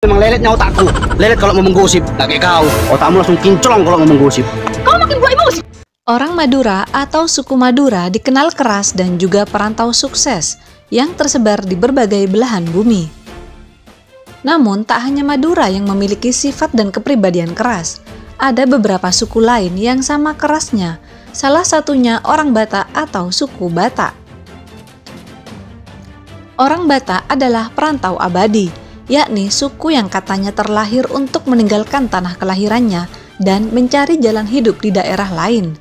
Memang leletnya otakku. Lelet kalau mau menggosip, gak kayak kau. Otakmu langsung kinclong kalau mau menggosip. Kau makin buat emosi. Orang Madura atau suku Madura dikenal keras dan juga perantau sukses yang tersebar di berbagai belahan bumi. Namun, tak hanya Madura yang memiliki sifat dan kepribadian keras. Ada beberapa suku lain yang sama kerasnya, salah satunya orang Batak atau suku Batak. Orang Batak adalah perantau abadi, yakni suku yang katanya terlahir untuk meninggalkan tanah kelahirannya dan mencari jalan hidup di daerah lain.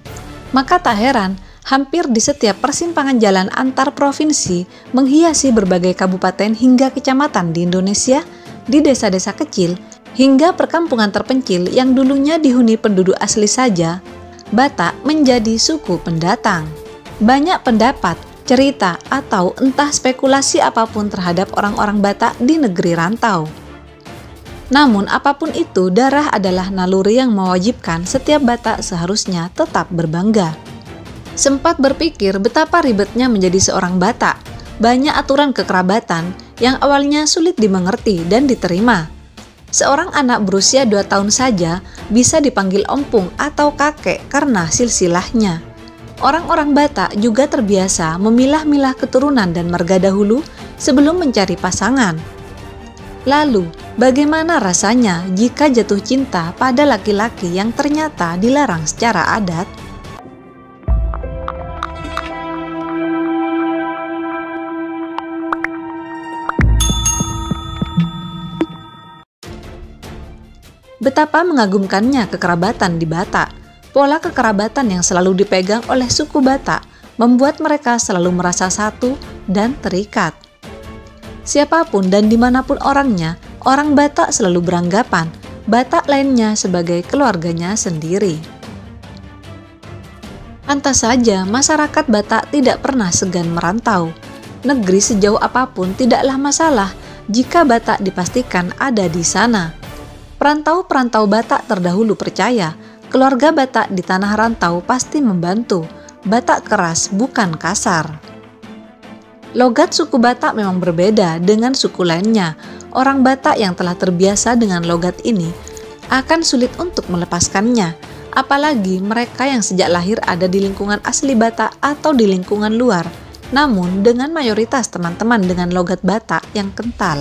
Maka tak heran, hampir di setiap persimpangan jalan antar provinsi menghiasi berbagai kabupaten hingga kecamatan di Indonesia, di desa-desa kecil, hingga perkampungan terpencil yang dulunya dihuni penduduk asli saja, Batak menjadi suku pendatang. Banyak pendapat, cerita, atau entah spekulasi apapun terhadap orang-orang Batak di negeri rantau. Namun apapun itu, darah adalah naluri yang mewajibkan setiap Batak seharusnya tetap berbangga. Sempat berpikir betapa ribetnya menjadi seorang Batak. Banyak aturan kekerabatan yang awalnya sulit dimengerti dan diterima. Seorang anak berusia 2 tahun saja bisa dipanggil ompong atau kakek karena silsilahnya. Orang-orang Batak juga terbiasa memilah-milah keturunan dan marga dahulu sebelum mencari pasangan. Lalu, bagaimana rasanya jika jatuh cinta pada laki-laki yang ternyata dilarang secara adat? Betapa mengagumkannya kekerabatan di Batak. Pola kekerabatan yang selalu dipegang oleh suku Batak membuat mereka selalu merasa satu dan terikat. Siapapun dan dimanapun orangnya, orang Batak selalu beranggapan Batak lainnya sebagai keluarganya sendiri. Pantas saja masyarakat Batak tidak pernah segan merantau. Negeri sejauh apapun tidaklah masalah jika Batak dipastikan ada di sana. Perantau-perantau Batak terdahulu percaya keluarga Batak di tanah rantau pasti membantu. Batak keras bukan kasar. Logat suku Batak memang berbeda dengan suku lainnya. Orang Batak yang telah terbiasa dengan logat ini akan sulit untuk melepaskannya. Apalagi mereka yang sejak lahir ada di lingkungan asli Batak atau di lingkungan luar. Namun dengan mayoritas teman-teman dengan logat Batak yang kental.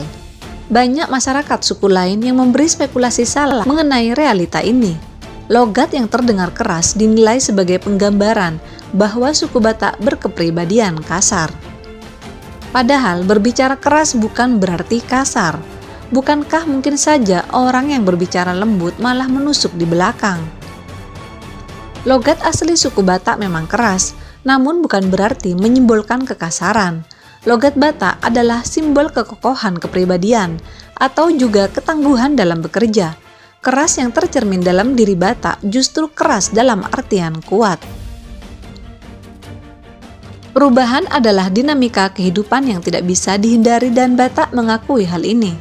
Banyak masyarakat suku lain yang memberi spekulasi salah mengenai realita ini. Logat yang terdengar keras dinilai sebagai penggambaran bahwa suku Batak berkepribadian kasar. Padahal berbicara keras bukan berarti kasar. Bukankah mungkin saja orang yang berbicara lembut malah menusuk di belakang? Logat asli suku Batak memang keras, namun bukan berarti menyimbolkan kekasaran. Logat Batak adalah simbol kekokohan kepribadian atau juga ketangguhan dalam bekerja. Keras yang tercermin dalam diri Batak justru keras dalam artian kuat. Perubahan adalah dinamika kehidupan yang tidak bisa dihindari dan Batak mengakui hal ini.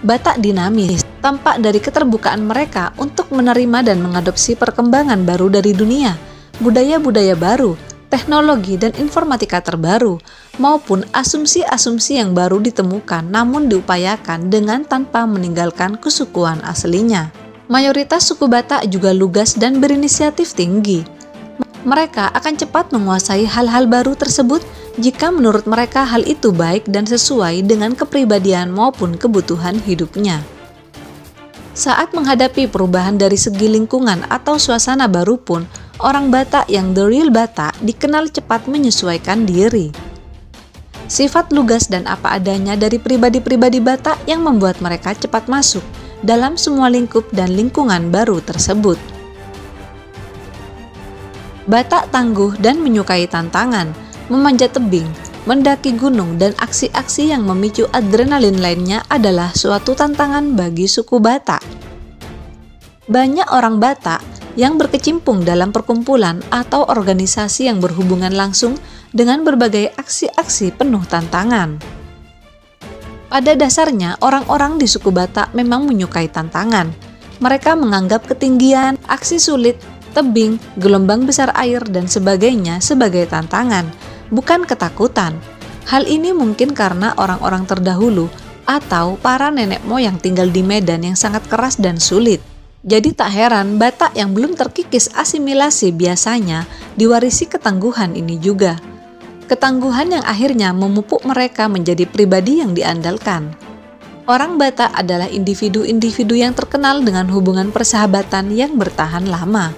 Batak dinamis, tampak dari keterbukaan mereka untuk menerima dan mengadopsi perkembangan baru dari dunia, budaya-budaya baru, teknologi dan informatika terbaru, maupun asumsi-asumsi yang baru ditemukan namun diupayakan dengan tanpa meninggalkan kesukuan aslinya. Mayoritas suku Batak juga lugas dan berinisiatif tinggi. Mereka akan cepat menguasai hal-hal baru tersebut jika menurut mereka hal itu baik dan sesuai dengan kepribadian maupun kebutuhan hidupnya. Saat menghadapi perubahan dari segi lingkungan atau suasana baru pun, orang Batak yang the real Batak dikenal cepat menyesuaikan diri. Sifat lugas dan apa adanya dari pribadi-pribadi Batak yang membuat mereka cepat masuk dalam semua lingkup dan lingkungan baru tersebut. Batak tangguh dan menyukai tantangan, memanjat tebing, mendaki gunung dan aksi-aksi yang memicu adrenalin lainnya adalah suatu tantangan bagi suku Batak. Banyak orang Batak yang berkecimpung dalam perkumpulan atau organisasi yang berhubungan langsung dengan berbagai aksi-aksi penuh tantangan. Pada dasarnya, orang-orang di suku Batak memang menyukai tantangan. Mereka menganggap ketinggian, aksi sulit, tebing, gelombang besar air, dan sebagainya sebagai tantangan, bukan ketakutan. Hal ini mungkin karena orang-orang terdahulu atau para nenek moyang tinggal di medan yang sangat keras dan sulit. Jadi tak heran Batak yang belum terkikis asimilasi biasanya diwarisi ketangguhan ini juga. Ketangguhan yang akhirnya memupuk mereka menjadi pribadi yang diandalkan. Orang Batak adalah individu-individu yang terkenal dengan hubungan persahabatan yang bertahan lama.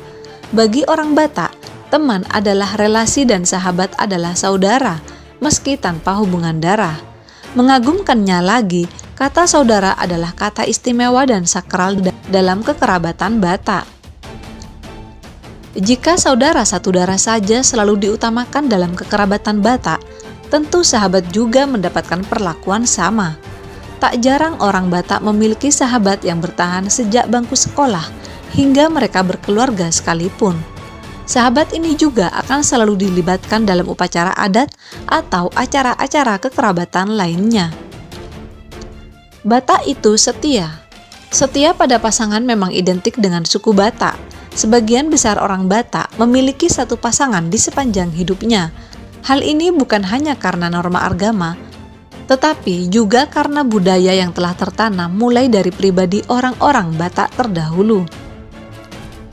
Bagi orang Batak, teman adalah relasi dan sahabat adalah saudara, meski tanpa hubungan darah. Mengagumkannya lagi, kata saudara adalah kata istimewa dan sakral dalam kekerabatan Batak. Jika saudara satu darah saja selalu diutamakan dalam kekerabatan Batak, tentu sahabat juga mendapatkan perlakuan sama. Tak jarang orang Batak memiliki sahabat yang bertahan sejak bangku sekolah hingga mereka berkeluarga sekalipun. Sahabat ini juga akan selalu dilibatkan dalam upacara adat atau acara-acara kekerabatan lainnya. Batak itu setia. Setia pada pasangan memang identik dengan suku Batak. Sebagian besar orang Batak memiliki satu pasangan di sepanjang hidupnya. Hal ini bukan hanya karena norma agama, tetapi juga karena budaya yang telah tertanam mulai dari pribadi orang-orang Batak terdahulu.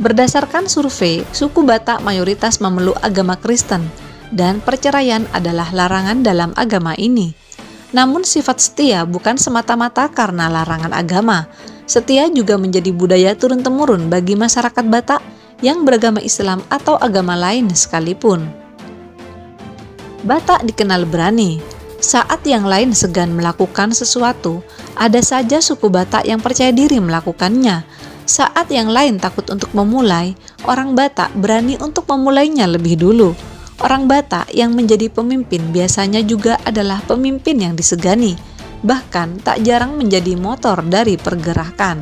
Berdasarkan survei, suku Batak mayoritas memeluk agama Kristen, dan perceraian adalah larangan dalam agama ini. Namun sifat setia bukan semata-mata karena larangan agama. Setia juga menjadi budaya turun-temurun bagi masyarakat Batak yang beragama Islam atau agama lain sekalipun. Batak dikenal berani. Saat yang lain segan melakukan sesuatu, ada saja suku Batak yang percaya diri melakukannya. Saat yang lain takut untuk memulai, orang Batak berani untuk memulainya lebih dulu. Orang Batak yang menjadi pemimpin biasanya juga adalah pemimpin yang disegani, bahkan tak jarang menjadi motor dari pergerakan.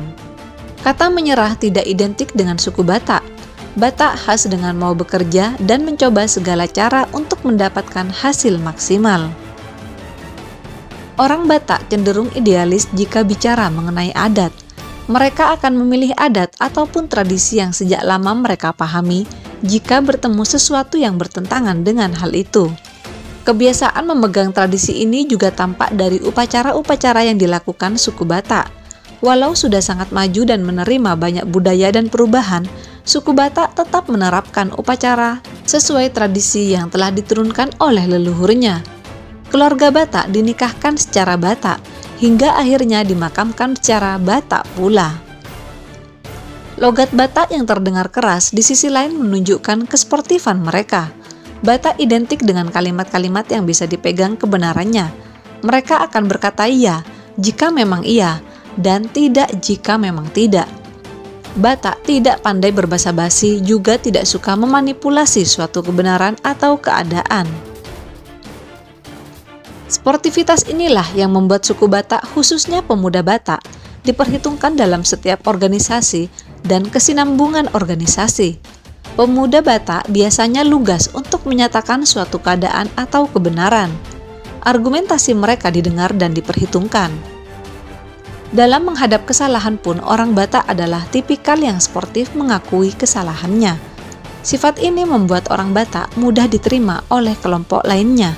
Kata menyerah tidak identik dengan suku Batak. Batak khas dengan mau bekerja dan mencoba segala cara untuk mendapatkan hasil maksimal. Orang Batak cenderung idealis jika bicara mengenai adat. Mereka akan memilih adat ataupun tradisi yang sejak lama mereka pahami jika bertemu sesuatu yang bertentangan dengan hal itu. Kebiasaan memegang tradisi ini juga tampak dari upacara-upacara yang dilakukan suku Batak. Walau sudah sangat maju dan menerima banyak budaya dan perubahan, suku Batak tetap menerapkan upacara sesuai tradisi yang telah diturunkan oleh leluhurnya. Keluarga Batak dinikahkan secara Batak, hingga akhirnya dimakamkan secara Batak pula. Logat Batak yang terdengar keras di sisi lain menunjukkan kesportifan mereka. Batak identik dengan kalimat-kalimat yang bisa dipegang kebenarannya. Mereka akan berkata iya jika memang iya, dan tidak jika memang tidak. Batak tidak pandai berbasa-basi, juga tidak suka memanipulasi suatu kebenaran atau keadaan. Sportivitas inilah yang membuat suku Batak, khususnya pemuda Batak, diperhitungkan dalam setiap organisasi dan kesinambungan organisasi. Pemuda Batak biasanya lugas untuk menyatakan suatu keadaan atau kebenaran. Argumentasi mereka didengar dan diperhitungkan. Dalam menghadap kesalahan pun, orang Batak adalah tipikal yang sportif mengakui kesalahannya. Sifat ini membuat orang Batak mudah diterima oleh kelompok lainnya.